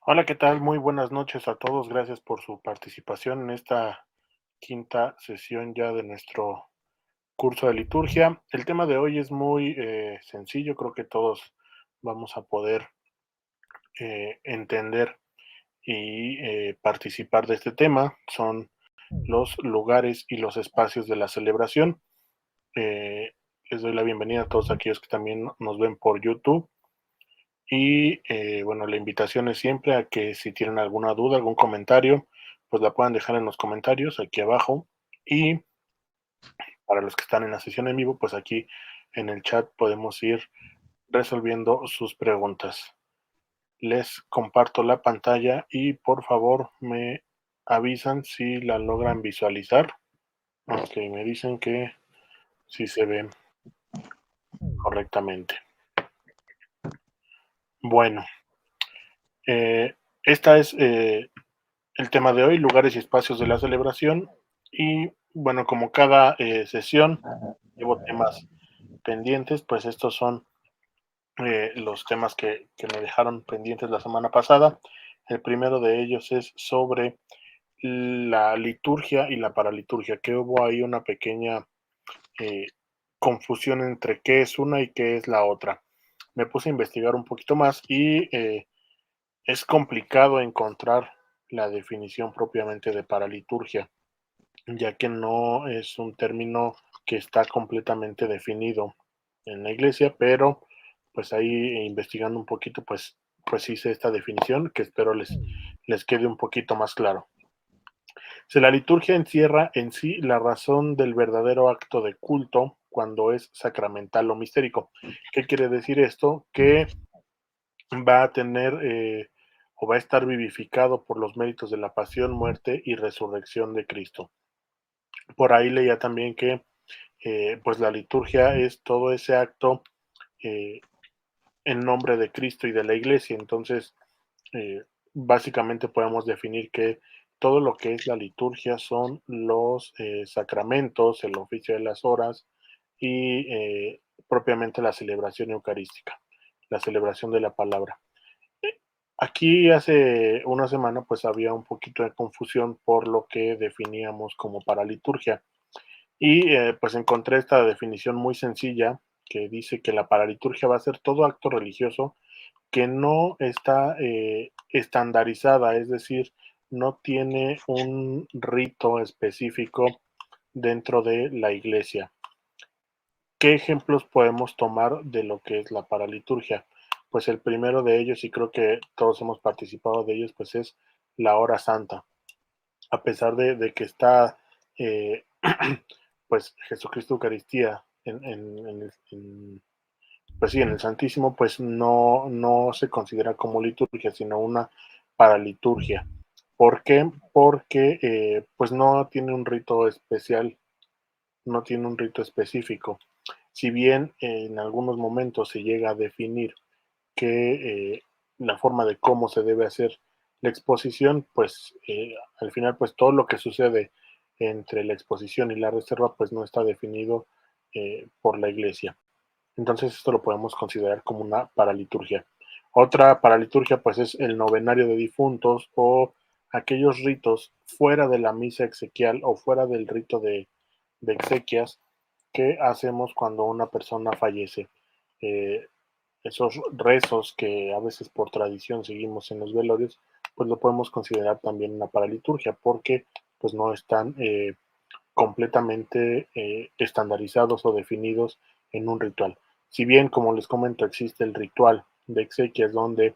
Hola, ¿qué tal? Muy buenas noches a todos. Gracias por su participación en esta quinta sesión ya de nuestro curso de liturgia. El tema de hoy es muy sencillo. Creo que todos vamos a poder entender y participar de este tema. Son los lugares y los espacios de la celebración. Eh, Les doy la bienvenida a todos aquellos que también nos ven por YouTube. Y bueno, la invitación es siempre a que si tienen alguna duda, algún comentario, pues la puedan dejar en los comentarios aquí abajo. Y para los que están en la sesión en vivo, pues aquí en el chat podemos ir resolviendo sus preguntas. Les comparto la pantalla y por favor me avisan si la logran visualizar. Ok, me dicen que sí se ve correctamente. Bueno, eh, esta es el tema de hoy, lugares y espacios de la celebración. Y bueno, como cada sesión llevo temas pendientes, pues estos son los temas que me dejaron pendientes la semana pasada. El primero de ellos es sobre la liturgia y la paraliturgia, que hubo ahí una pequeña eh, confusión entre qué es una y qué es la otra. Me puse a investigar un poquito más y es complicado encontrar la definición propiamente de paraliturgia, ya que no es un término que está completamente definido en la iglesia, pero pues ahí investigando un poquito, pues hice esta definición que espero les quede un poquito más claro. Si la liturgia encierra en sí la razón del verdadero acto de culto cuando es sacramental o mistérico. ¿Qué quiere decir esto? Que va a tener o va a estar vivificado por los méritos de la pasión, muerte y resurrección de Cristo. Por ahí leía también que pues la liturgia es todo ese acto eh, en nombre de Cristo y de la iglesia. Entonces, básicamente podemos definir que todo lo que es la liturgia son los sacramentos, el oficio de las horas y propiamente la celebración eucarística, la celebración de la palabra. Aquí hace una semana pues había un poquito de confusión por lo que definíamos como paraliturgia. Y pues encontré esta definición muy sencilla que dice que la paraliturgia va a ser todo acto religioso que no está estandarizada, es decir, no tiene un rito específico dentro de la iglesia. ¿Qué ejemplos podemos tomar de lo que es la paraliturgia? Pues el primero de ellos, y creo que todos hemos participado de ellos, pues es la hora santa. A pesar de que está eh, pues Jesucristo Eucaristía pues sí, en el Santísimo, pues no se considera como liturgia, sino una paraliturgia. ¿Por qué? Porque pues no tiene un rito especial, no tiene un rito específico. Si bien en algunos momentos se llega a definir que la forma de cómo se debe hacer la exposición, pues al final pues todo lo que sucede entre la exposición y la reserva pues no está definido por la iglesia. Entonces esto lo podemos considerar como una paraliturgia. Otra paraliturgia pues es el novenario de difuntos o aquellos ritos fuera de la misa exequial o fuera del rito de exequias que hacemos cuando una persona fallece. Eh, Esos rezos que a veces por tradición seguimos en los velorios, pues lo podemos considerar también una paraliturgia porque pues no están completamente estandarizados o definidos en un ritual. Si bien, como les comento, existe el ritual de exequias donde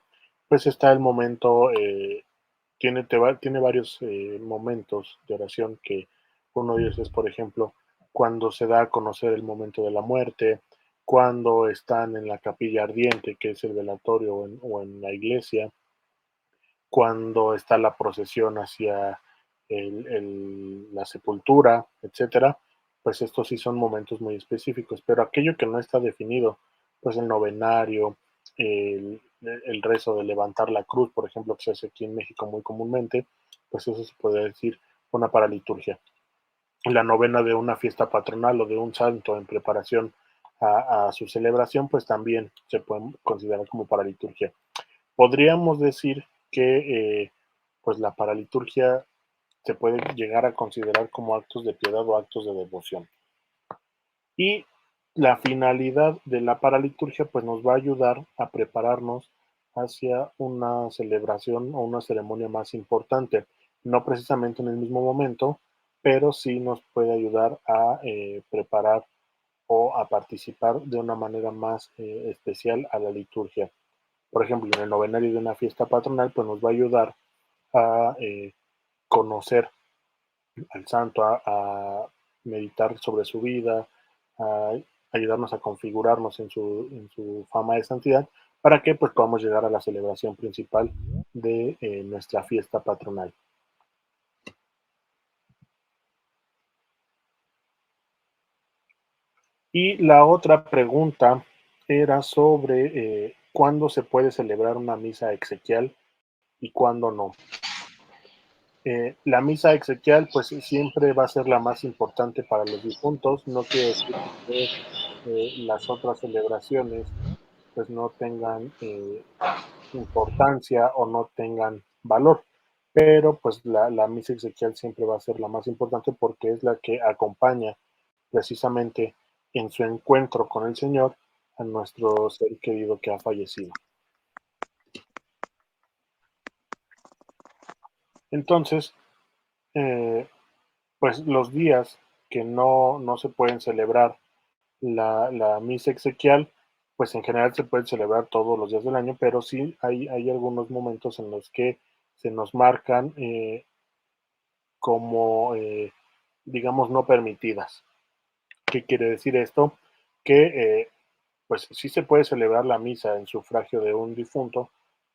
pues está el momento, tiene varios momentos de oración que uno de ellos es, por ejemplo, cuando se da a conocer el momento de la muerte, cuando están en la capilla ardiente, que es el velatorio o en la iglesia, cuando está la procesión hacia la sepultura, etcétera, pues estos sí son momentos muy específicos, pero aquello que no está definido, pues el novenario, el rezo de levantar la cruz, por ejemplo, que se hace aquí en México muy comúnmente, pues eso se puede decir una paraliturgia. La novena de una fiesta patronal o de un santo en preparación a su celebración, pues también se puede considerar como paraliturgia. Podríamos decir que pues la paraliturgia se puede llegar a considerar como actos de piedad o actos de devoción. Y la finalidad de la paraliturgia pues nos va a ayudar a prepararnos hacia una celebración o una ceremonia más importante, no precisamente en el mismo momento, pero sí nos puede ayudar a preparar o a participar de una manera más especial a la liturgia. Por ejemplo, en el novenario de una fiesta patronal, pues nos va a ayudar a conocer al santo, a meditar sobre su vida, a ayudarnos a configurarnos en su fama de santidad, para que pues podamos llegar a la celebración principal de nuestra fiesta patronal. Y la otra pregunta era sobre cuándo se puede celebrar una misa exequial y cuándo no. La misa exequial pues siempre va a ser la más importante para los difuntos, no quiere decir que las otras celebraciones pues no tengan importancia o no tengan valor, pero pues la misa exequial siempre va a ser la más importante porque es la que acompaña precisamente en su encuentro con el Señor a nuestro ser querido que ha fallecido. Entonces, eh, pues los días que no se pueden celebrar la misa exequial, pues en general se puede celebrar todos los días del año, pero sí hay algunos momentos en los que se nos marcan como, digamos, no permitidas. ¿Qué quiere decir esto? Que pues sí se puede celebrar la misa en sufragio de un difunto,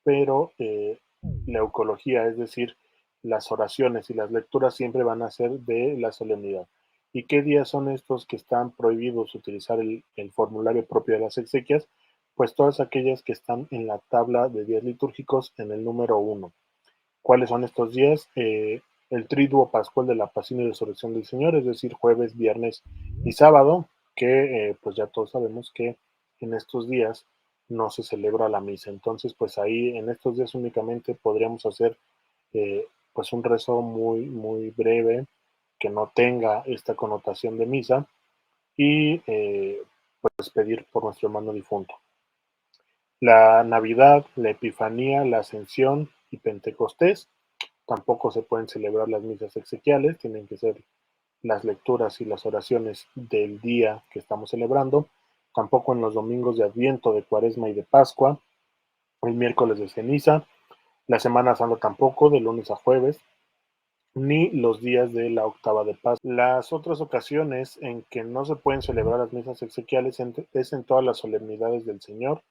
pero la eucología, es decir, las oraciones y las lecturas siempre van a ser de la solemnidad. ¿Y qué días son estos que están prohibidos utilizar el formulario propio de las exequias? Pues todas aquellas que están en la tabla de días litúrgicos en el número 1. ¿Cuáles son estos días? El triduo pascual de la pasión y resurrección del Señor, es decir, jueves, viernes y sábado, que pues ya todos sabemos que en estos días no se celebra la misa. Entonces, pues ahí en estos días únicamente podríamos hacer pues un rezo muy breve que no tenga esta connotación de misa y pues pedir por nuestro hermano difunto. La Navidad, la Epifanía, la Ascensión y Pentecostés tampoco se pueden celebrar las misas exequiales, tienen que ser las lecturas y las oraciones del día que estamos celebrando, tampoco en los domingos de Adviento, de Cuaresma y de Pascua, el miércoles de ceniza, la Semana Santa tampoco, de lunes a jueves, ni los días de la octava de Pascua. Las otras ocasiones en que no se pueden celebrar las misas exequiales es en todas las solemnidades del Señor,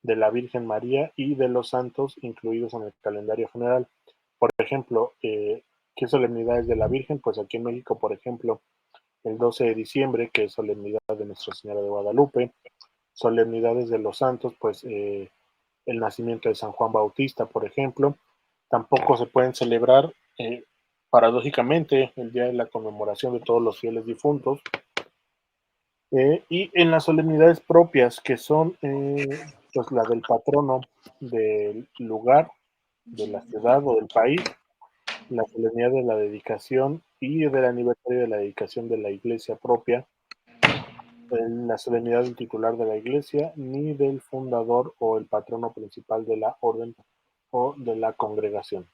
de la Virgen María y de los santos incluidos en el calendario general. Por ejemplo, ¿qué solemnidades de la Virgen? Pues aquí en México, por ejemplo, el 12 de diciembre, que es solemnidad de Nuestra Señora de Guadalupe, solemnidades de los santos, pues el nacimiento de San Juan Bautista, por ejemplo, tampoco se pueden celebrar, paradójicamente, el día de la conmemoración de todos los fieles difuntos, y en las solemnidades propias, que son pues la del patrono del lugar, de la ciudad o del país, la solemnidad de la dedicación y del aniversario de la dedicación de la iglesia propia, la solemnidad del titular de la iglesia, ni del fundador o el patrono principal de la orden o de la congregación.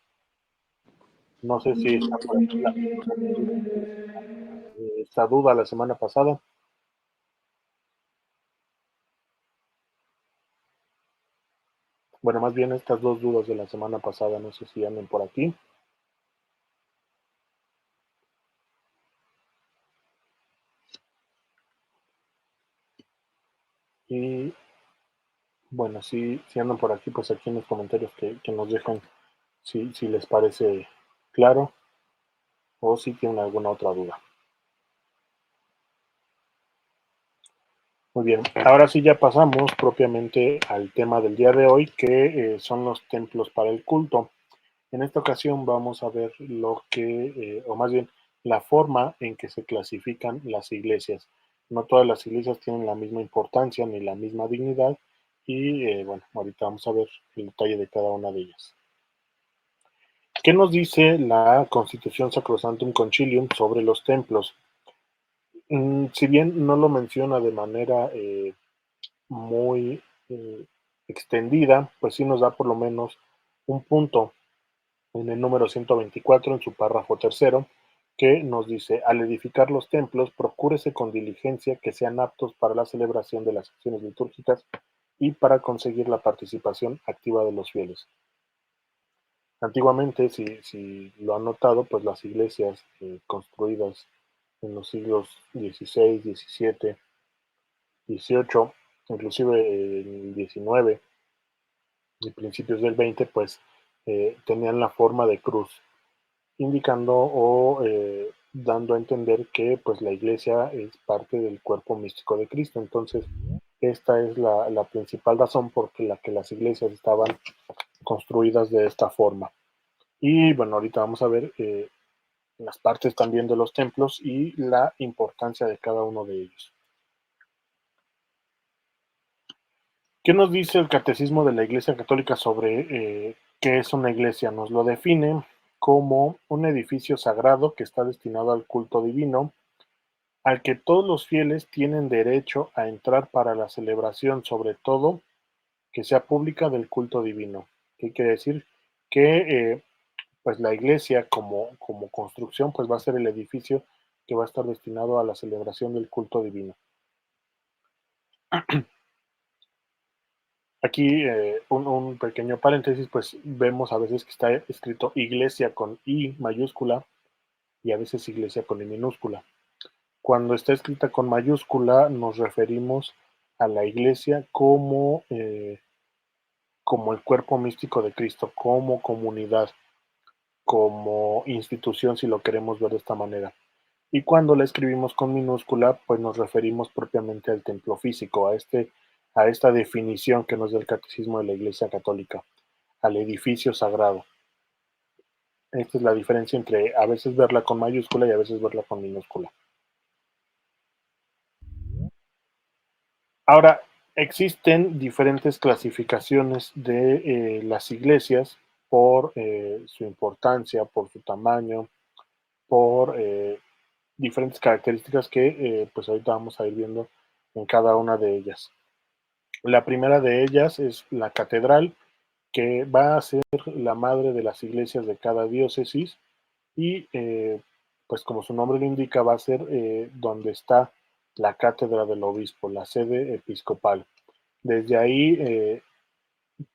No sé si está por aquí la persona que tuvo esta duda la semana pasada. Bueno, más bien estas dos dudas de la semana pasada, no sé si anden por aquí. Y bueno, si andan por aquí, pues aquí en los comentarios que nos dejan si les parece claro o si tienen alguna otra duda. Muy bien, ahora sí ya pasamos propiamente al tema del día de hoy, que son los templos para el culto. En esta ocasión vamos a ver lo que, o más bien, la forma en que se clasifican las iglesias. No todas las iglesias tienen la misma importancia ni la misma dignidad y bueno, ahorita vamos a ver el detalle de cada una de ellas. ¿Qué nos dice la Constitución Sacrosanctum Concilium sobre los templos? Si bien no lo menciona de manera muy eh, extendida, pues sí nos da por lo menos un punto en el número 124, en su párrafo tercero, que nos dice: al edificar los templos, procúrese con diligencia que sean aptos para la celebración de las acciones litúrgicas y para conseguir la participación activa de los fieles. Antiguamente, si lo han notado, pues las iglesias construidas en los siglos XVI, XVII, XVIII, inclusive el XIX y principios del XX, pues tenían la forma de cruz, indicando o dando a entender que pues la iglesia es parte del cuerpo místico de Cristo. Entonces, esta es la principal razón por la que las iglesias estaban construidas de esta forma. Y bueno, ahorita vamos a ver las partes también de los templos y la importancia de cada uno de ellos. ¿Qué nos dice el Catecismo de la Iglesia Católica sobre qué es una iglesia? Nos lo define como un edificio sagrado que está destinado al culto divino, al que todos los fieles tienen derecho a entrar para la celebración, sobre todo que sea pública, del culto divino. ¿Qué quiere decir? Que pues la iglesia como construcción pues va a ser el edificio que va a estar destinado a la celebración del culto divino. Aquí un pequeño paréntesis, pues vemos a veces que está escrito iglesia con I mayúscula y a veces iglesia con I minúscula. Cuando está escrita con mayúscula nos referimos a la iglesia como el cuerpo místico de Cristo, como comunidad, como institución, si lo queremos ver de esta manera. Y cuando la escribimos con minúscula, pues nos referimos propiamente al templo físico, a esta definición que nos da el Catecismo de la Iglesia Católica, al edificio sagrado. Esta es la diferencia entre a veces verla con mayúscula y a veces verla con minúscula. Ahora, existen diferentes clasificaciones de las iglesias por su importancia, por su tamaño, por diferentes características que pues ahorita vamos a ir viendo en cada una de ellas. La primera de ellas es la catedral, que va a ser la madre de las iglesias de cada diócesis y pues como su nombre lo indica va a ser donde está la cátedra del obispo, la sede episcopal. Desde ahí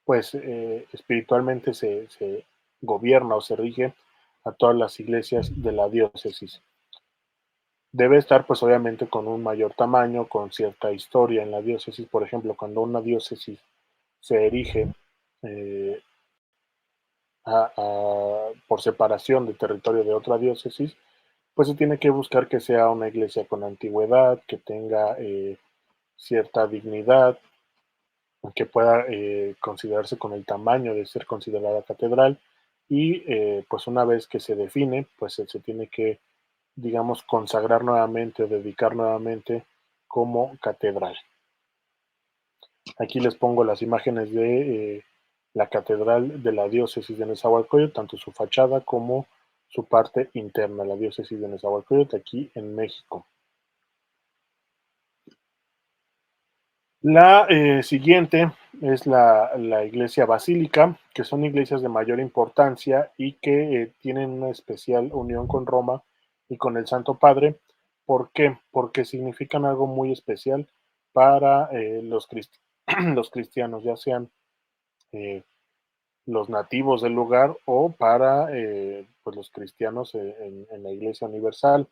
pues espiritualmente se gobierna o se rige a todas las iglesias de la diócesis. Debe estar pues obviamente con un mayor tamaño, con cierta historia en la diócesis. Por ejemplo, cuando una diócesis se erige eh, por separación de territorio de otra diócesis, pues se tiene que buscar que sea una iglesia con antigüedad, que tenga cierta dignidad, que pueda considerarse con el tamaño de ser considerada catedral y pues una vez que se define, pues se tiene que, digamos, consagrar nuevamente o dedicar nuevamente como catedral. Aquí les pongo las imágenes de la catedral de la diócesis de Nezahualcóyotl, tanto su fachada como su parte interna, la diócesis de Nezahualcóyotl, aquí en México. La siguiente es la iglesia basílica, que son iglesias de mayor importancia y que tienen una especial unión con Roma y con el Santo Padre. ¿Por qué? Porque significan algo muy especial para los cristianos, ya sean eh, los nativos del lugar o para pues los cristianos en la Iglesia Universal.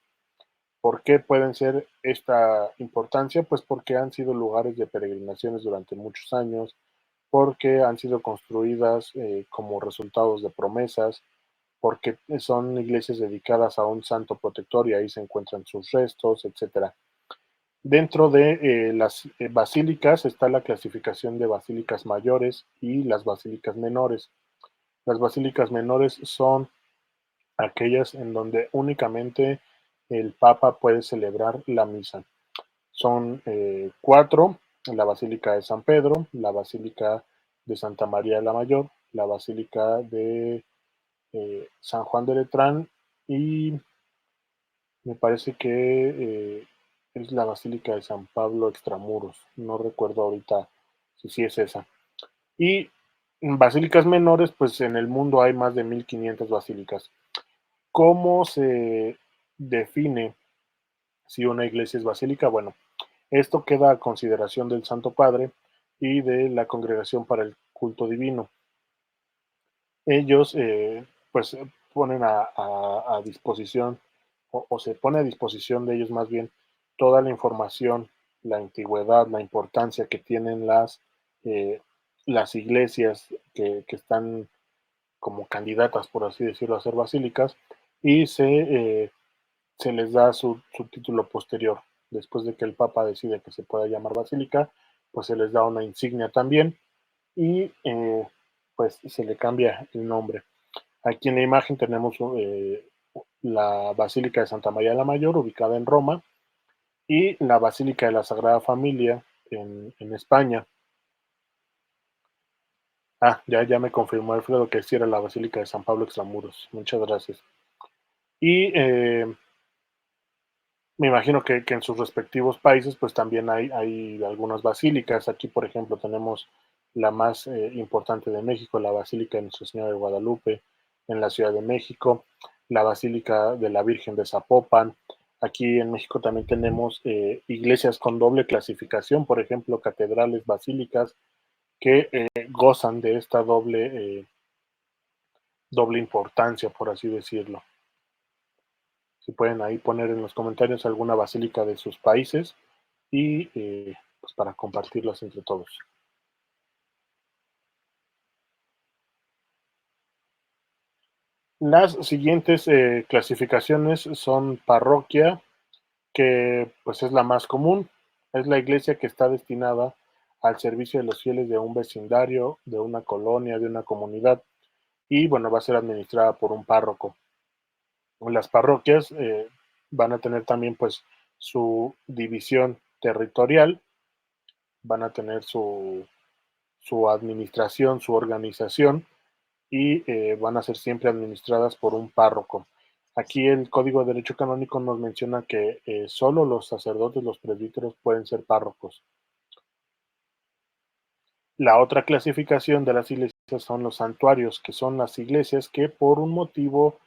¿Por qué pueden ser esta importancia? Pues porque han sido lugares de peregrinaciones durante muchos años, porque han sido construidas como resultados de promesas, porque son iglesias dedicadas a un santo protector y ahí se encuentran sus restos, etcétera. Dentro de las basílicas está la clasificación de basílicas mayores y las basílicas menores. Las basílicas menores son aquellas en donde únicamente el Papa puede celebrar la misa. Son cuatro: la Basílica de San Pedro, la Basílica de Santa María la Mayor, la Basílica de San Juan de Letrán y me parece que es la Basílica de San Pablo Extramuros. No recuerdo ahorita si sí es esa. Y basílicas menores, pues en el mundo hay más de 1500 basílicas. ¿Cómo se define si una iglesia es basílica? Bueno, esto queda a consideración del Santo Padre y de la Congregación para el Culto Divino. Ellos pues ponen a disposición o se pone a disposición de ellos más bien toda la información, la antigüedad, la importancia que tienen eh, las iglesias que están como candidatas, por así decirlo, a ser basílicas, y se les da su título posterior. Después de que el Papa decide que se pueda llamar basílica, pues se les da una insignia también y pues se le cambia el nombre. Aquí en la imagen tenemos la Basílica de Santa María la Mayor, ubicada en Roma, y la Basílica de la Sagrada Familia en España. Ya me confirmó Alfredo que sí era la Basílica de San Pablo Extramuros. Muchas gracias. Y me imagino que en sus respectivos países pues también hay algunas basílicas. Aquí, por ejemplo, tenemos la más importante de México, la Basílica de Nuestra Señora de Guadalupe, en la Ciudad de México, la Basílica de la Virgen de Zapopan. Aquí en México también tenemos iglesias con doble clasificación, por ejemplo, catedrales, basílicas, que gozan de esta doble importancia, por así decirlo. Si pueden ahí poner en los comentarios alguna basílica de sus países y pues para compartirlas entre todos. Las siguientes clasificaciones son parroquia, que pues es la más común. Es la iglesia que está destinada al servicio de los fieles de un vecindario, de una colonia, de una comunidad y bueno, va a ser administrada por un párroco. Las parroquias van a tener también pues su división territorial, van a tener su administración, su organización y van a ser siempre administradas por un párroco. Aquí el Código de Derecho Canónico nos menciona que solo los sacerdotes, los presbíteros pueden ser párrocos. La otra clasificación de las iglesias son los santuarios, que son las iglesias que por un motivo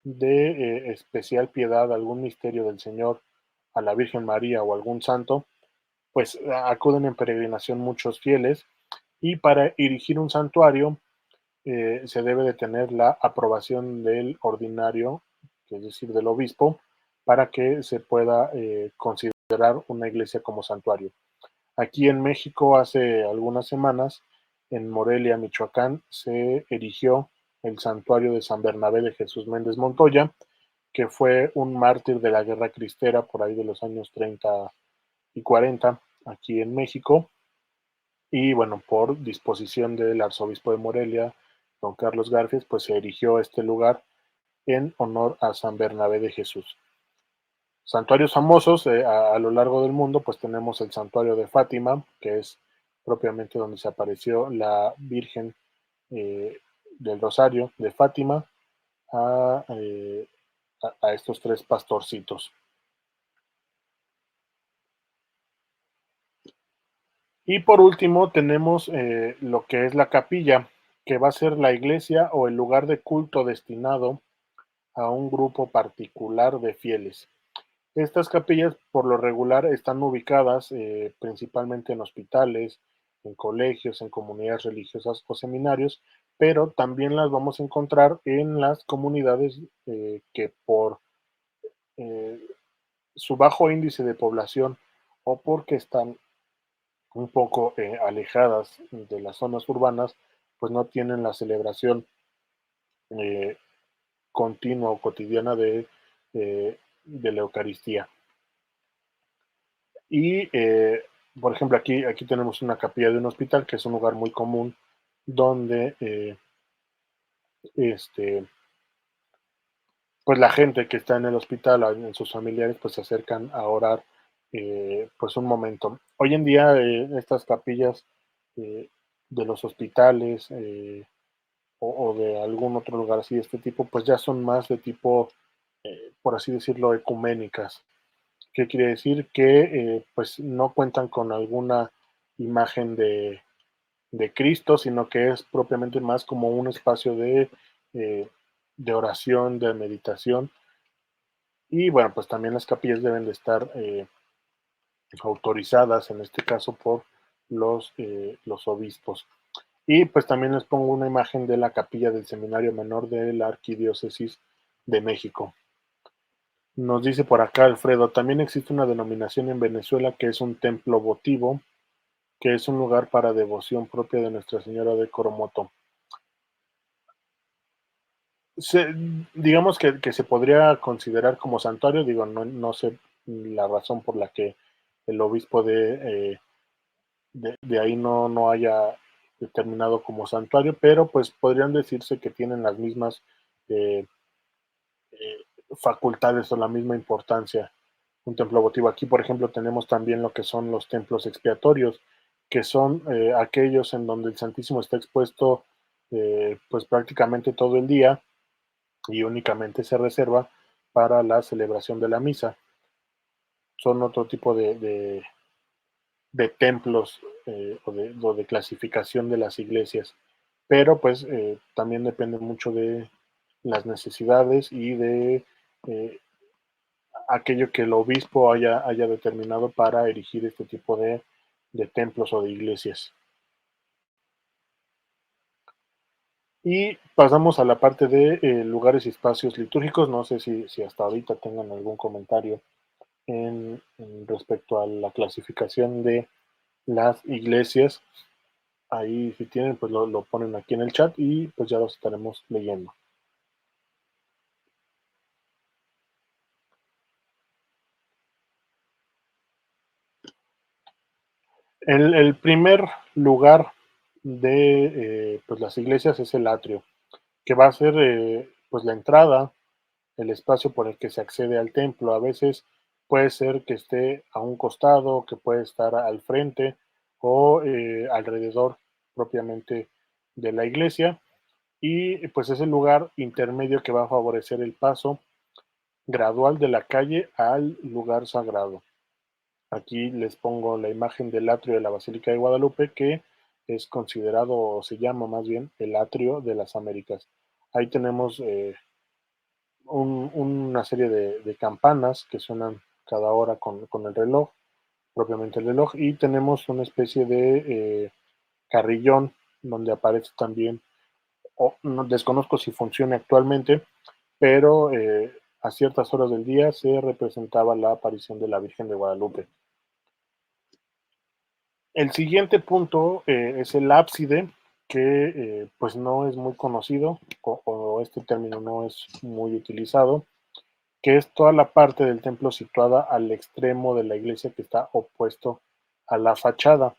de especial piedad, algún misterio del Señor, a la Virgen María o algún santo, pues acuden en peregrinación muchos fieles y para erigir un santuario se debe de tener la aprobación del ordinario, es decir, del obispo, para que se pueda considerar una iglesia como santuario. Aquí en México, hace algunas semanas, en Morelia, Michoacán, se erigió el santuario de San Bernabé de Jesús Méndez Montoya, que fue un mártir de la Guerra Cristera por ahí de los años 30 y 40 aquí en México. Y bueno, por disposición del arzobispo de Morelia, don Carlos Garfias, pues se erigió este lugar en honor a San Bernabé de Jesús. Santuarios famosos a lo largo del mundo, pues tenemos el santuario de Fátima, que es propiamente donde se apareció la Virgen eh, del Rosario de Fátima a, eh, a estos tres pastorcitos. Y por último tenemos lo que es la capilla, que va a ser la iglesia o el lugar de culto destinado a un grupo particular de fieles. Estas capillas por lo regular están ubicadas principalmente en hospitales, en colegios, en comunidades religiosas o seminarios, pero también las vamos a encontrar en las comunidades que por eh, su bajo índice de población o porque están un poco alejadas de las zonas urbanas, pues no tienen la celebración eh, continua o cotidiana de la Eucaristía. Y, por ejemplo, aquí tenemos una capilla de un hospital, que es un lugar muy común donde este, pues la gente que está en el hospital, en sus familiares, pues se acercan a orar pues un momento. Hoy en día estas capillas de los hospitales, o de algún otro lugar así de este tipo, pues ya son más de tipo, por así decirlo, ecuménicas. ¿Qué quiere decir? Que pues no cuentan con alguna imagen de Cristo, sino que es propiamente más como un espacio eh, de oración, de meditación. Y bueno, pues también las capillas deben de estar autorizadas, en este caso por los obispos. Y pues también les pongo una imagen de la capilla del Seminario Menor de la Arquidiócesis de México. Nos dice por acá Alfredo, también existe una denominación en Venezuela que es un templo votivo, que es un lugar para devoción propia de Nuestra Señora de Coromoto. Se, digamos que se podría considerar como santuario, digo, no sé la razón por la que el obispo de ahí no haya determinado como santuario, pero pues podrían decirse que tienen las mismas eh, eh, facultades o la misma importancia. Un templo votivo. Aquí, por ejemplo, tenemos también lo que son los templos expiatorios, que son aquellos en donde el Santísimo está expuesto pues prácticamente todo el día y únicamente se reserva para la celebración de la misa. Son otro tipo de templos o de clasificación de las iglesias, pero pues también depende mucho de las necesidades y de aquello que el obispo haya determinado para erigir este tipo de templos o de iglesias. Y pasamos a la parte de lugares y espacios litúrgicos. No sé si hasta ahorita tengan algún comentario en respecto a la clasificación de las iglesias. Ahí si tienen, pues lo ponen aquí en el chat y pues ya los estaremos leyendo. El primer lugar de pues las iglesias es el atrio, que va a ser pues la entrada, el espacio por el que se accede al templo. A veces puede ser que esté a un costado, que puede estar al frente o alrededor propiamente de la iglesia. Y pues es el lugar intermedio que va a favorecer el paso gradual de la calle al lugar sagrado. Aquí les pongo la imagen del atrio de la Basílica de Guadalupe, que es considerado, o se llama más bien, el atrio de las Américas. Ahí tenemos una serie de campanas que suenan cada hora con el reloj, propiamente el reloj, y tenemos una especie de carrillón donde aparece también, no, desconozco si funciona actualmente, pero a ciertas horas del día se representaba la aparición de la Virgen de Guadalupe. El siguiente punto es el ábside, que pues no es muy conocido o este término no es muy utilizado, que es toda la parte del templo situada al extremo de la iglesia que está opuesto a la fachada.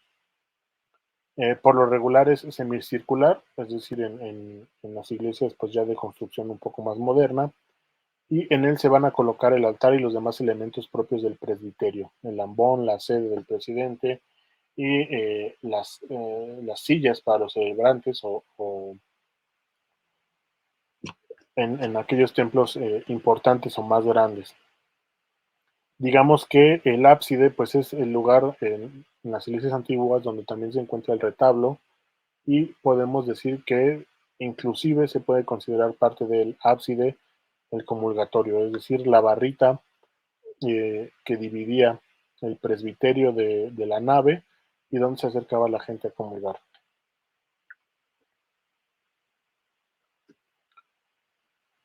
Por lo regular es semicircular, es decir, en las iglesias pues ya de construcción un poco más moderna, y en él se van a colocar el altar y los demás elementos propios del presbiterio, el ambón, la sede del presidente y las sillas para los celebrantes o en aquellos templos importantes o más grandes. Digamos que el ábside pues es el lugar en las iglesias antiguas donde también se encuentra el retablo y podemos decir que inclusive se puede considerar parte del ábside el comulgatorio, es decir, la barrita que dividía el presbiterio de la nave y donde se acercaba la gente a comulgar.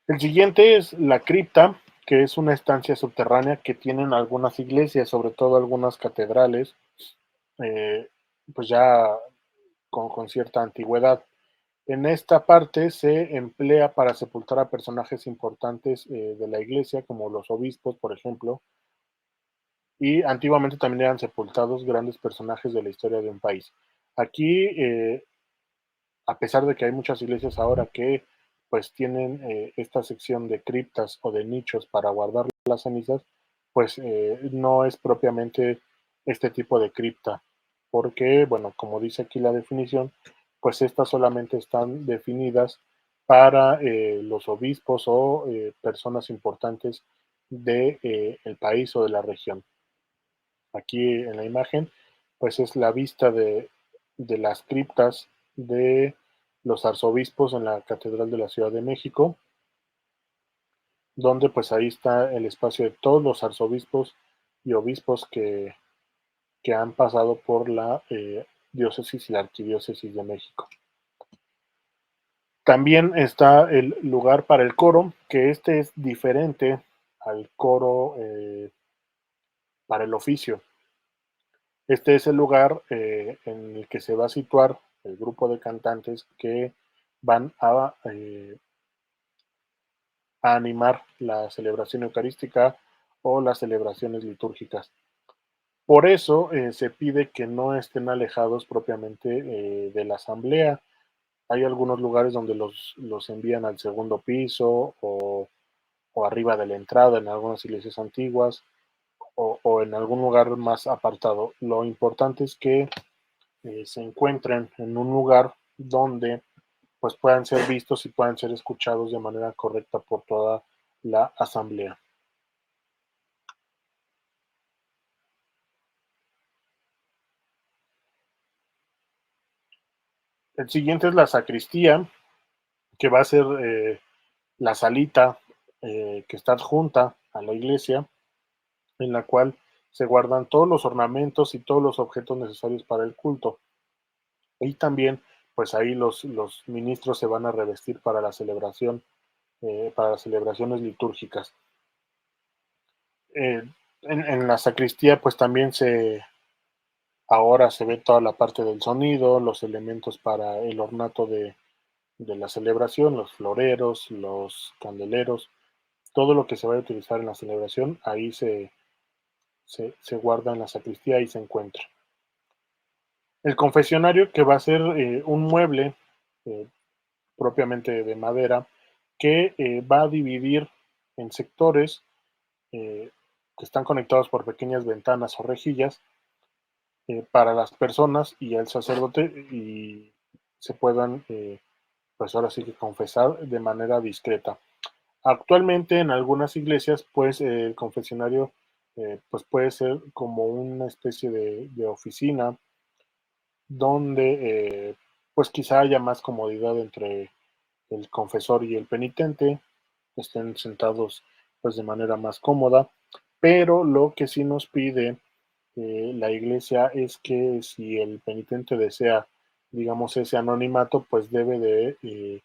El siguiente es la cripta, que es una estancia subterránea que tienen algunas iglesias, sobre todo algunas catedrales, eh, pues ya con cierta antigüedad. En esta parte se emplea para sepultar a personajes importantes de la iglesia, como los obispos, por ejemplo, y antiguamente también eran sepultados grandes personajes de la historia de un país. Aquí, a pesar de que hay muchas iglesias ahora que pues tienen esta sección de criptas o de nichos para guardar las cenizas, pues no es propiamente este tipo de cripta, porque, bueno, como dice aquí la definición, pues estas solamente están definidas para los obispos o personas importantes de el país o de la región. Aquí en la imagen, pues es la vista de las criptas de los arzobispos en la Catedral de la Ciudad de México, donde pues ahí está el espacio de todos los arzobispos y obispos que han pasado por la diócesis y la arquidiócesis de México. También está el lugar para el coro, que este es diferente al coro para el oficio. Este es el lugar en el que se va a situar el grupo de cantantes que van a animar la celebración eucarística o las celebraciones litúrgicas. Por eso se pide que no estén alejados propiamente de la asamblea. Hay algunos lugares donde los envían al segundo piso o arriba de la entrada en algunas iglesias antiguas o en algún lugar más apartado. Lo importante es que se encuentren en un lugar donde pues puedan ser vistos y puedan ser escuchados de manera correcta por toda la asamblea. El siguiente es la sacristía, que va a ser la salita que está adjunta a la iglesia, en la cual se guardan todos los ornamentos y todos los objetos necesarios para el culto. Y también, pues ahí los ministros se van a revestir para la celebración, para las celebraciones litúrgicas. Eh, en la sacristía, pues también ahora se ve toda la parte del sonido, los elementos para el ornato de la celebración, los floreros, los candeleros, todo lo que se va a utilizar en la celebración, ahí se guarda en la sacristía y se encuentra. El confesionario, que va a ser un mueble eh, propiamente de madera, que va a dividir en sectores eh, que están conectados por pequeñas ventanas o rejillas para las personas y el sacerdote y se puedan, pues ahora sí que confesar de manera discreta. Actualmente en algunas iglesias, pues el confesionario pues puede ser como una especie de oficina donde pues quizá haya más comodidad entre el confesor y el penitente, estén sentados pues de manera más cómoda, pero lo que sí nos pide la iglesia es que si el penitente desea, digamos, ese anonimato, pues debe de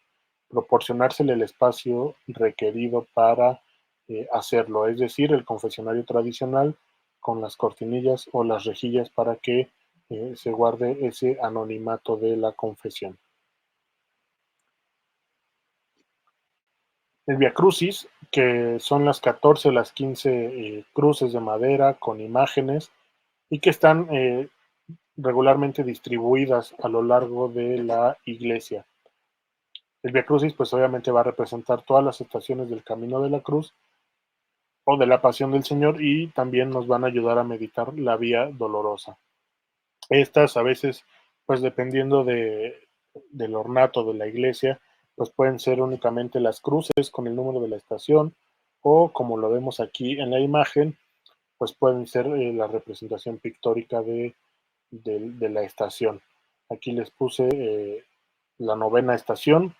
proporcionársele el espacio requerido para hacerlo, es decir, el confesionario tradicional con las cortinillas o las rejillas para que se guarde ese anonimato de la confesión. El Via Crucis, que son las 14 o las 15 cruces de madera con imágenes y que están regularmente distribuidas a lo largo de la iglesia. El Via Crucis pues obviamente va a representar todas las estaciones del Camino de la Cruz o de la Pasión del Señor y también nos van a ayudar a meditar la Vía Dolorosa. Estas a veces, pues dependiendo del ornato de la iglesia, pues pueden ser únicamente las cruces con el número de la estación o como lo vemos aquí en la imagen, pues pueden ser la representación pictórica de la estación. Aquí les puse la novena estación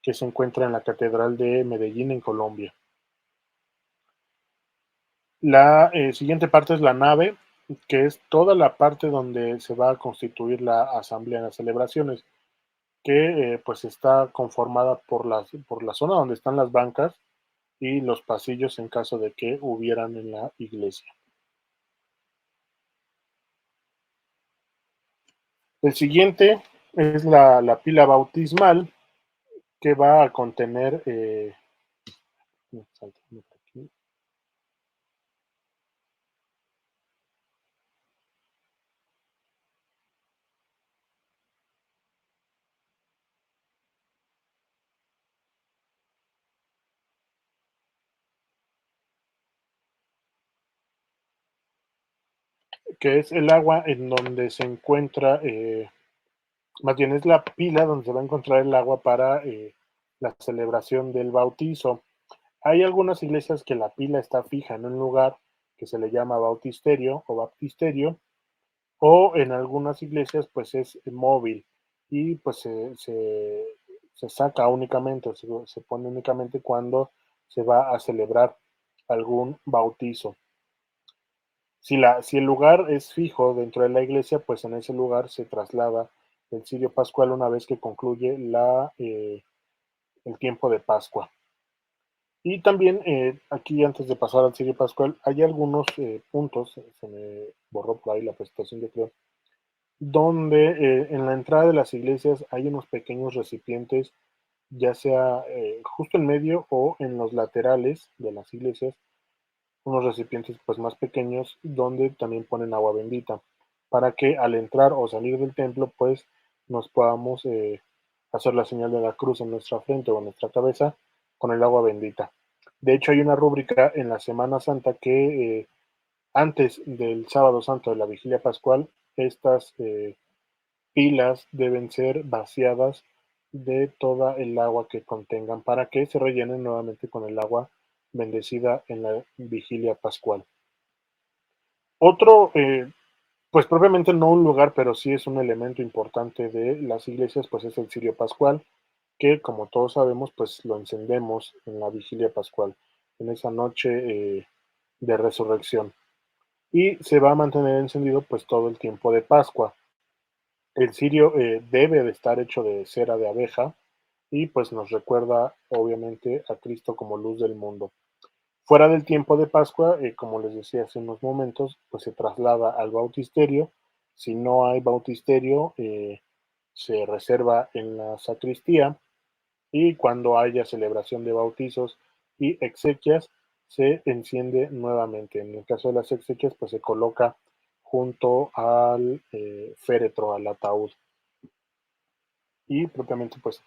que se encuentra en la Catedral de Medellín en Colombia. La siguiente parte es la nave, que es toda la parte donde se va a constituir la asamblea en las celebraciones, que pues está conformada por la zona donde están las bancas y los pasillos en caso de que hubieran en la iglesia. El siguiente es la pila bautismal, que va a contener, que es el agua en donde se encuentra más bien es la pila donde se va a encontrar el agua para la celebración del bautizo. Hay algunas iglesias que la pila está fija en un lugar que se le llama bautisterio o baptisterio, o en algunas iglesias pues es móvil y pues se saca únicamente, o se pone únicamente cuando se va a celebrar algún bautizo. Si el lugar es fijo dentro de la iglesia, pues en ese lugar se traslada el cirio pascual una vez que concluye el tiempo de Pascua. Y también aquí, antes de pasar al cirio pascual, hay algunos puntos, se me borró por ahí la presentación, yo creo, donde en la entrada de las iglesias hay unos pequeños recipientes, ya sea justo en medio o en los laterales de las iglesias, unos recipientes pues más pequeños donde también ponen agua bendita, para que al entrar o salir del templo pues nos podamos hacer la señal de la cruz en nuestra frente o en nuestra cabeza con el agua bendita. De hecho hay una rúbrica en la Semana Santa que antes del sábado santo de la vigilia pascual, estas pilas deben ser vaciadas de toda el agua que contengan para que se rellenen nuevamente con el agua bendecida en la vigilia pascual. Otro, pues propiamente no un lugar, pero sí es un elemento importante de las iglesias, pues es el cirio pascual, que como todos sabemos, pues lo encendemos en la vigilia pascual, en esa noche de resurrección. Y se va a mantener encendido pues todo el tiempo de Pascua. El cirio debe de estar hecho de cera de abeja y pues nos recuerda obviamente a Cristo como luz del mundo. Fuera del tiempo de Pascua, como les decía hace unos momentos, pues se traslada al bautisterio. Si no hay bautisterio, se reserva en la sacristía y cuando haya celebración de bautizos y exequias, se enciende nuevamente. En el caso de las exequias, pues se coloca junto al féretro, al ataúd. Y propiamente, pues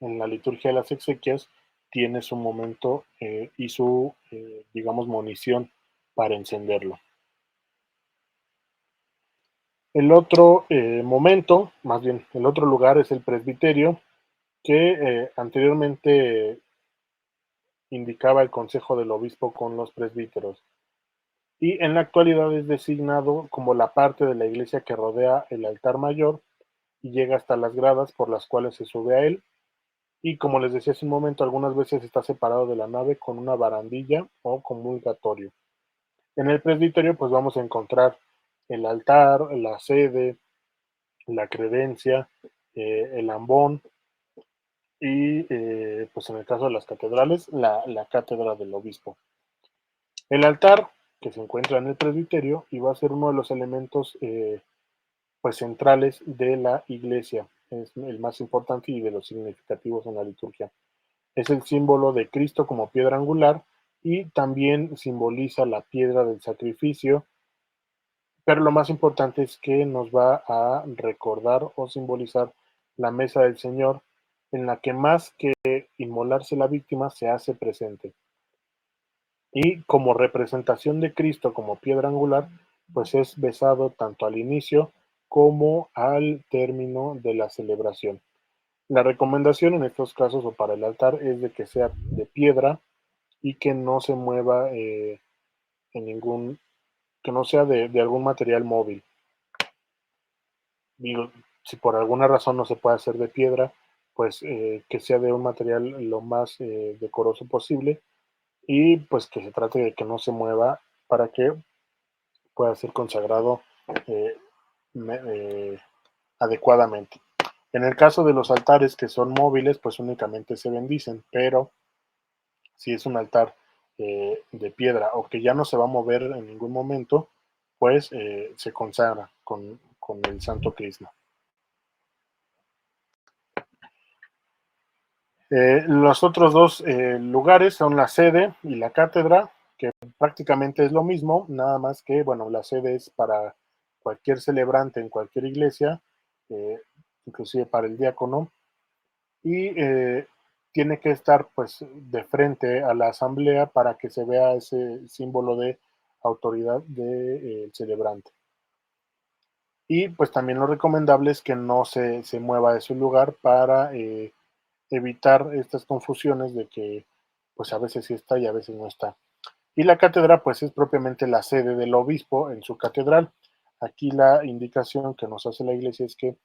en la liturgia de las exequias tiene su momento y su, digamos, munición para encenderlo. El otro momento, más bien el otro lugar es el presbiterio, que anteriormente indicaba el consejo del obispo con los presbíteros. Y en la actualidad es designado como la parte de la iglesia que rodea el altar mayor y llega hasta las gradas por las cuales se sube a él. Y como les decía hace un momento, algunas veces está separado de la nave con una barandilla o comulgatorio. En el presbiterio pues vamos a encontrar el altar, la sede, la credencia, el ambón y pues en el caso de las catedrales, la cátedra del obispo. El altar que se encuentra en el presbiterio y va a ser uno de los elementos pues centrales de la iglesia. Es el más importante y de los significativos en la liturgia. Es el símbolo de Cristo como piedra angular y también simboliza la piedra del sacrificio, pero lo más importante es que nos va a recordar o simbolizar la mesa del Señor, en la que más que inmolarse la víctima se hace presente. Y como representación de Cristo como piedra angular, pues es besado tanto al inicio como al término de la celebración. La recomendación en estos casos o para el altar es de que sea de piedra y que no se mueva en ningún, que no sea de algún material móvil. Digo, si por alguna razón no se puede hacer de piedra, pues que sea de un material lo más decoroso posible y pues que se trate de que no se mueva para que pueda ser consagrado eh, eh, adecuadamente. En el caso de los altares que son móviles, pues únicamente se bendicen, pero si es un altar de piedra o que ya no se va a mover en ningún momento, pues se consagra con el Santo Crisma. Los otros dos lugares son la sede y la cátedra, que prácticamente es lo mismo, nada más que, bueno, la sede es para cualquier celebrante en cualquier iglesia, eh, inclusive para el diácono, y tiene que estar pues de frente a la asamblea para que se vea ese símbolo de autoridad del celebrante. Y pues también lo recomendable es que no se mueva de su lugar para evitar estas confusiones de que pues a veces sí está y a veces no está. Y la cátedra pues es propiamente la sede del obispo en su catedral. Aquí la indicación que nos hace la iglesia es que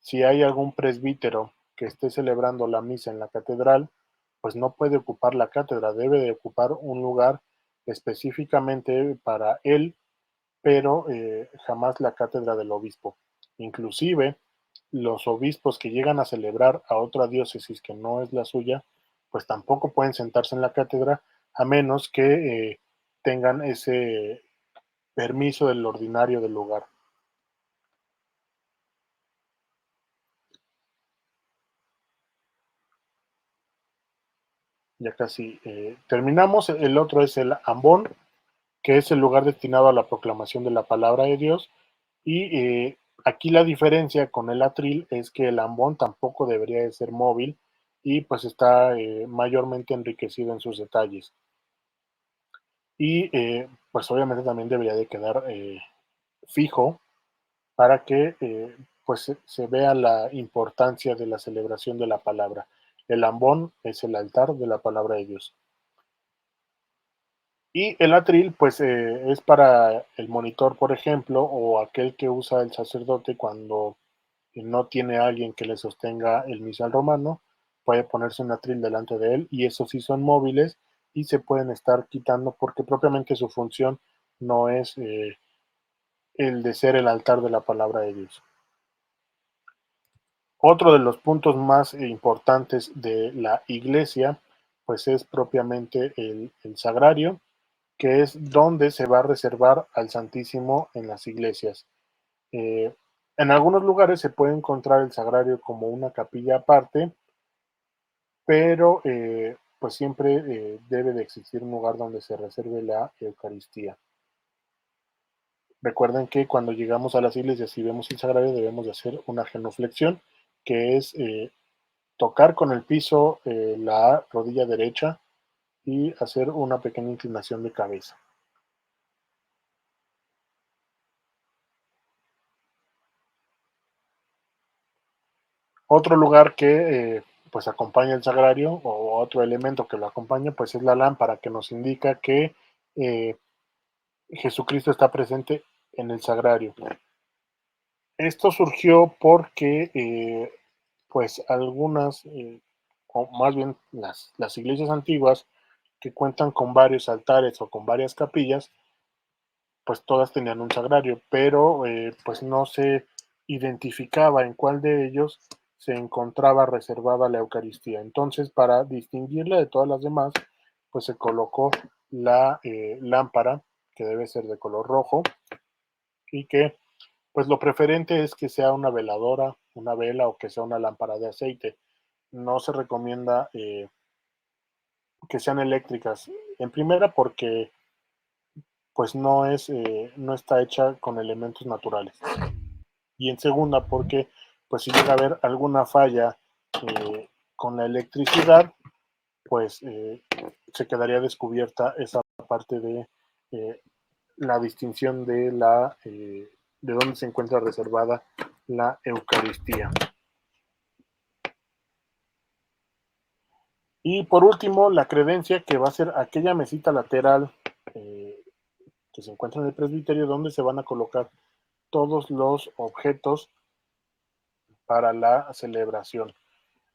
si hay algún presbítero que esté celebrando la misa en la catedral, pues no puede ocupar la cátedra, debe de ocupar un lugar específicamente para él, pero jamás la cátedra del obispo. Inclusive los obispos que llegan a celebrar a otra diócesis que no es la suya, pues tampoco pueden sentarse en la cátedra a menos que tengan ese permiso del ordinario del lugar. Ya casi terminamos. El otro es el ambón, que es el lugar destinado a la proclamación de la palabra de Dios. Y aquí la diferencia con el atril es que el ambón tampoco debería de ser móvil y pues está mayormente enriquecido en sus detalles. Y pues obviamente también debería de quedar fijo para que pues se vea la importancia de la celebración de la palabra. El ambón es el altar de la palabra de Dios. Y el atril, pues es para el monitor, por ejemplo, o aquel que usa el sacerdote cuando no tiene a alguien que le sostenga el misal romano, puede ponerse un atril delante de él y esos sí son móviles y se pueden estar quitando porque propiamente su función no es el de ser el altar de la palabra de Dios. Otro de los puntos más importantes de la iglesia, pues es propiamente el sagrario, que es donde se va a reservar al Santísimo en las iglesias. Eh, en algunos lugares se puede encontrar el sagrario como una capilla aparte, pero pues siempre debe de existir un lugar donde se reserve la Eucaristía. Recuerden que cuando llegamos a las iglesias y vemos el sagrario debemos de hacer una genuflexión, que es tocar con el piso la rodilla derecha y hacer una pequeña inclinación de cabeza. Otro lugar que pues acompaña el sagrario o otro elemento que lo acompaña pues es la lámpara que nos indica que eh, Jesucristo está presente en el sagrario. Esto surgió porque pues algunas, o más bien las iglesias antiguas que cuentan con varios altares o con varias capillas, pues todas tenían un sagrario, pero pues no se identificaba en cuál de ellos se encontraba reservada la Eucaristía. Entonces, para distinguirla de todas las demás, pues se colocó la lámpara, que debe ser de color rojo, y que pues lo preferente es que sea una veladora, una vela o que sea una lámpara de aceite. No se recomienda que sean eléctricas. En primera, porque pues no está hecha con elementos naturales. Y en segunda porque pues si llega a haber alguna falla con la electricidad, pues se quedaría descubierta esa parte de eh, la distinción de dónde se encuentra reservada la Eucaristía. Y por último, la credencia, que va a ser aquella mesita lateral eh, que se encuentra en el presbiterio donde se van a colocar todos los objetos para la celebración.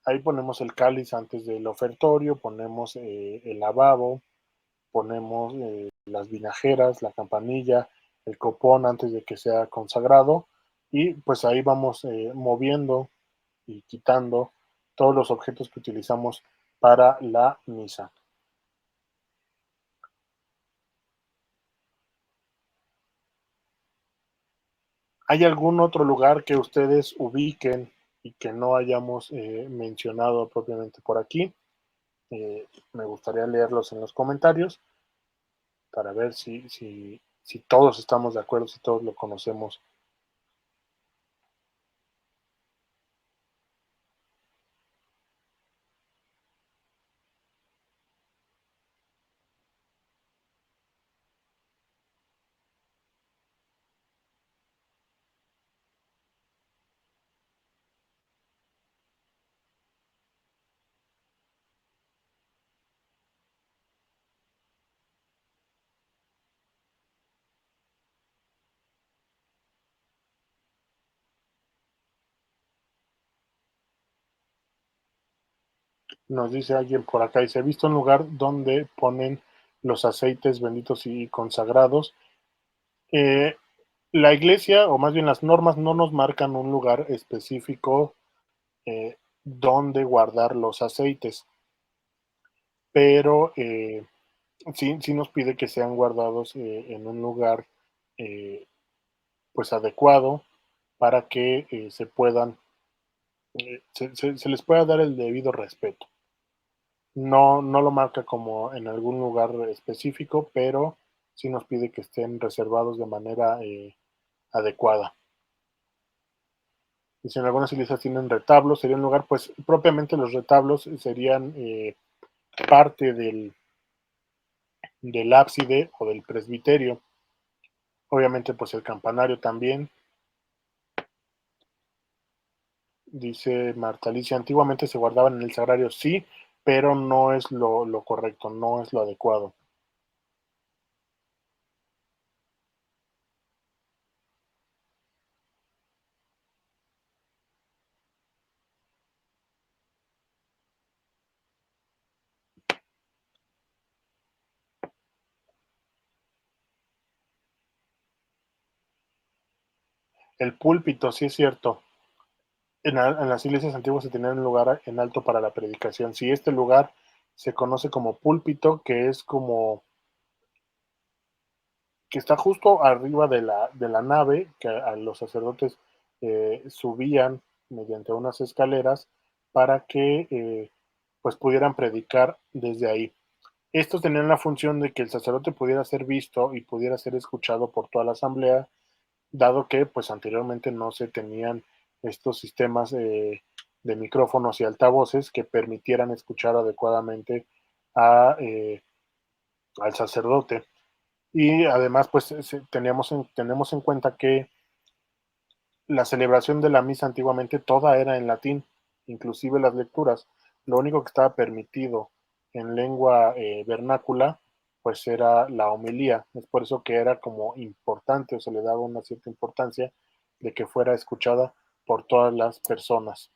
Ahí ponemos el cáliz antes del ofertorio, ponemos el lavabo, ponemos las vinajeras, la campanilla, el copón antes de que sea consagrado y pues ahí vamos moviendo y quitando todos los objetos que utilizamos para la misa. ¿Hay algún otro lugar que ustedes ubiquen y que no hayamos mencionado propiamente por aquí? Me gustaría leerlos en los comentarios para ver si todos estamos de acuerdo, si todos lo conocemos. Nos dice alguien por acá, y se ha visto un lugar donde ponen los aceites benditos y consagrados. Eh, la iglesia, o más bien las normas, no nos marcan un lugar específico donde guardar los aceites, pero sí nos pide que sean guardados en un lugar eh, pues adecuado para que se puedan, se les pueda dar el debido respeto. No lo marca como en algún lugar específico, pero sí nos pide que estén reservados de manera adecuada. Y si en algunas iglesias tienen retablos, sería un lugar, pues propiamente los retablos serían parte del ábside o del presbiterio. Obviamente, pues el campanario también. Dice Marta Alicia, antiguamente se guardaban en el sagrario, sí, pero no es lo correcto, no es lo adecuado. El púlpito, sí es cierto. En las iglesias antiguas se tenía un lugar en alto para la predicación. Sí, este lugar se conoce como púlpito, que es como que está justo arriba de la nave, que a los sacerdotes subían mediante unas escaleras para que pues pudieran predicar desde ahí. Estos tenían la función de que el sacerdote pudiera ser visto y pudiera ser escuchado por toda la asamblea, dado que pues anteriormente no se tenían estos sistemas de micrófonos y altavoces que permitieran escuchar adecuadamente al sacerdote. Y además, pues tenemos en cuenta que la celebración de la misa antiguamente toda era en latín, inclusive las lecturas. Lo único que estaba permitido en lengua vernácula, pues era la homilía. Es por eso que era como importante o se le daba una cierta importancia de que fuera escuchada por todas las personas.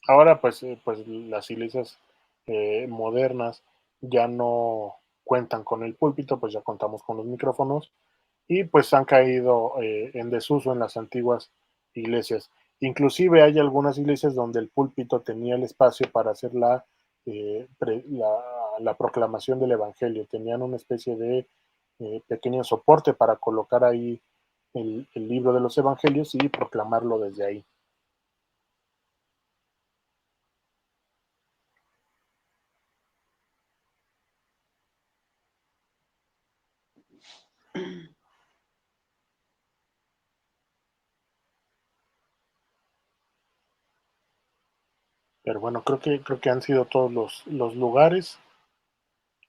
Ahora, pues las iglesias modernas ya no cuentan con el púlpito, pues ya contamos con los micrófonos y pues han caído en desuso en las antiguas iglesias. Inclusive hay algunas iglesias donde el púlpito tenía el espacio para hacer la proclamación del evangelio. Tenían una especie de pequeño soporte para colocar ahí el libro de los evangelios y proclamarlo desde ahí. Pero bueno, creo que han sido todos los lugares.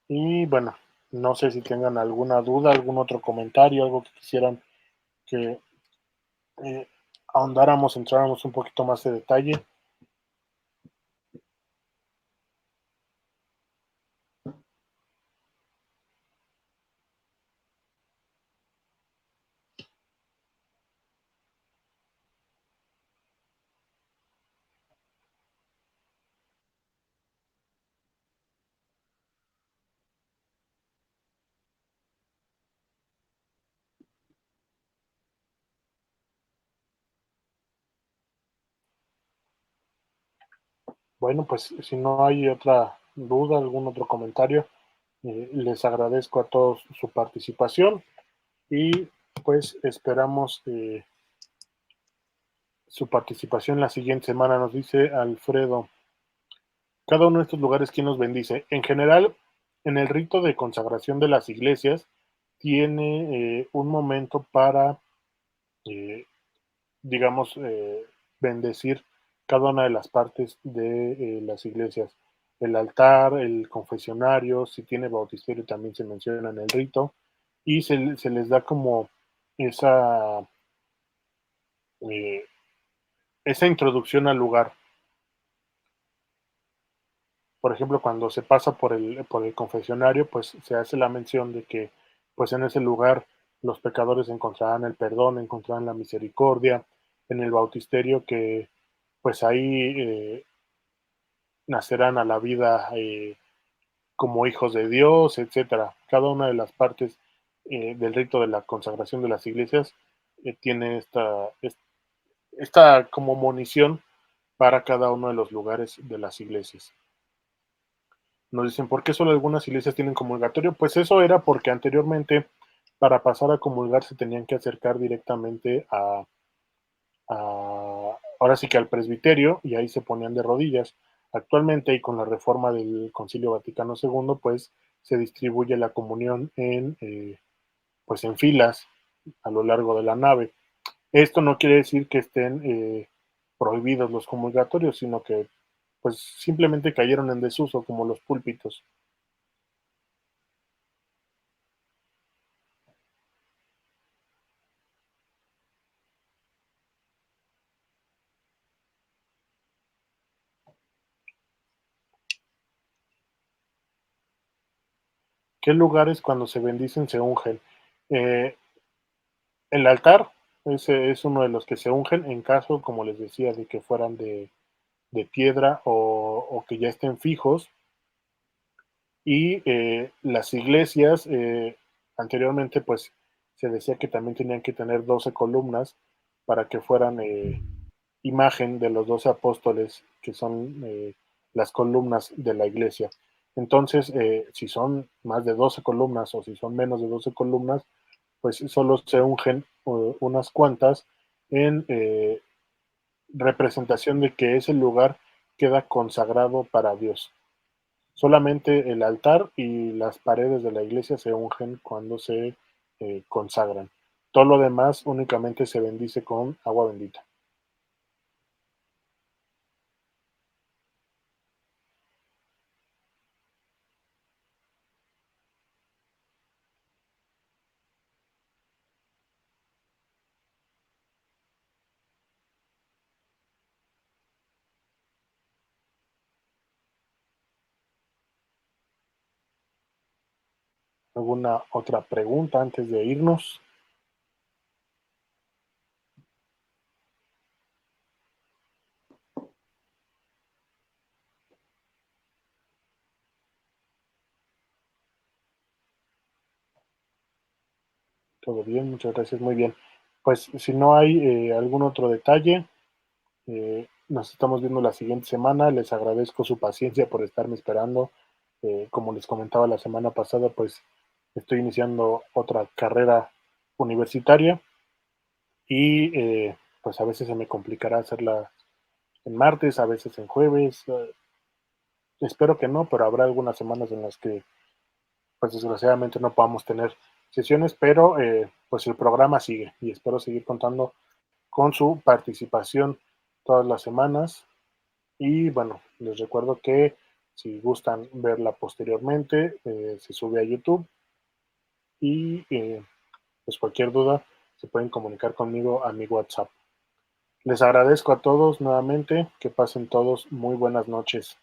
Y bueno, no sé si tengan alguna duda, algún otro comentario, algo que quisieran que eh, ahondáramos, entráramos un poquito más de detalle. Bueno, pues si no hay otra duda, algún otro comentario, les agradezco a todos su participación y pues esperamos su participación la siguiente semana. Nos dice Alfredo, cada uno de estos lugares, ¿quién nos bendice? En general, en el rito de consagración de las iglesias, tiene un momento para, eh, digamos, bendecir cada una de las partes de las iglesias. El altar, el confesionario, si tiene bautisterio también se menciona en el rito, y se les da como esa, eh, esa introducción al lugar. Por ejemplo, cuando se pasa por el confesionario, pues se hace la mención de que pues en ese lugar los pecadores encontrarán el perdón, encontrarán la misericordia, en el bautisterio que pues ahí nacerán a la vida como hijos de Dios, etcétera. Cada una de las partes del rito de la consagración de las iglesias tiene esta como munición para cada uno de los lugares de las iglesias. Nos dicen, ¿por qué solo algunas iglesias tienen comulgatorio? Pues eso era porque anteriormente para pasar a comulgar se tenían que acercar directamente ahora sí que al presbiterio y ahí se ponían de rodillas. Actualmente y con la reforma del Concilio Vaticano II, pues se distribuye la comunión pues en filas a lo largo de la nave. Esto no quiere decir que estén prohibidos los comulgatorios, sino que pues simplemente cayeron en desuso como los púlpitos. ¿Qué lugares cuando se bendicen se ungen? Eh, el altar, ese es uno de los que se ungen en caso, como les decía, de que fueran de piedra o que ya estén fijos. Y las iglesias, anteriormente, pues se decía que también tenían que tener 12 columnas para que fueran imagen de los 12 apóstoles, que son las columnas de la iglesia. Entonces, si son más de 12 columnas o si son menos de 12 columnas, pues solo se ungen unas cuantas en representación de que ese lugar queda consagrado para Dios. Solamente el altar y las paredes de la iglesia se ungen cuando se consagran. Todo lo demás únicamente se bendice con agua bendita. ¿Alguna otra pregunta antes de irnos? Todo bien, muchas gracias, muy bien. Pues si no hay algún otro detalle, nos estamos viendo la siguiente semana. Les agradezco su paciencia por estarme esperando. Como les comentaba la semana pasada, pues estoy iniciando otra carrera universitaria y pues a veces se me complicará hacerla en martes, a veces en jueves. Espero que no, pero habrá algunas semanas en las que pues desgraciadamente no podamos tener sesiones, pero pues el programa sigue y espero seguir contando con su participación todas las semanas. Y bueno, les recuerdo que si gustan verla posteriormente, se sube a YouTube y pues cualquier duda se pueden comunicar conmigo a mi WhatsApp. Les agradezco a todos nuevamente, que pasen todos muy buenas noches.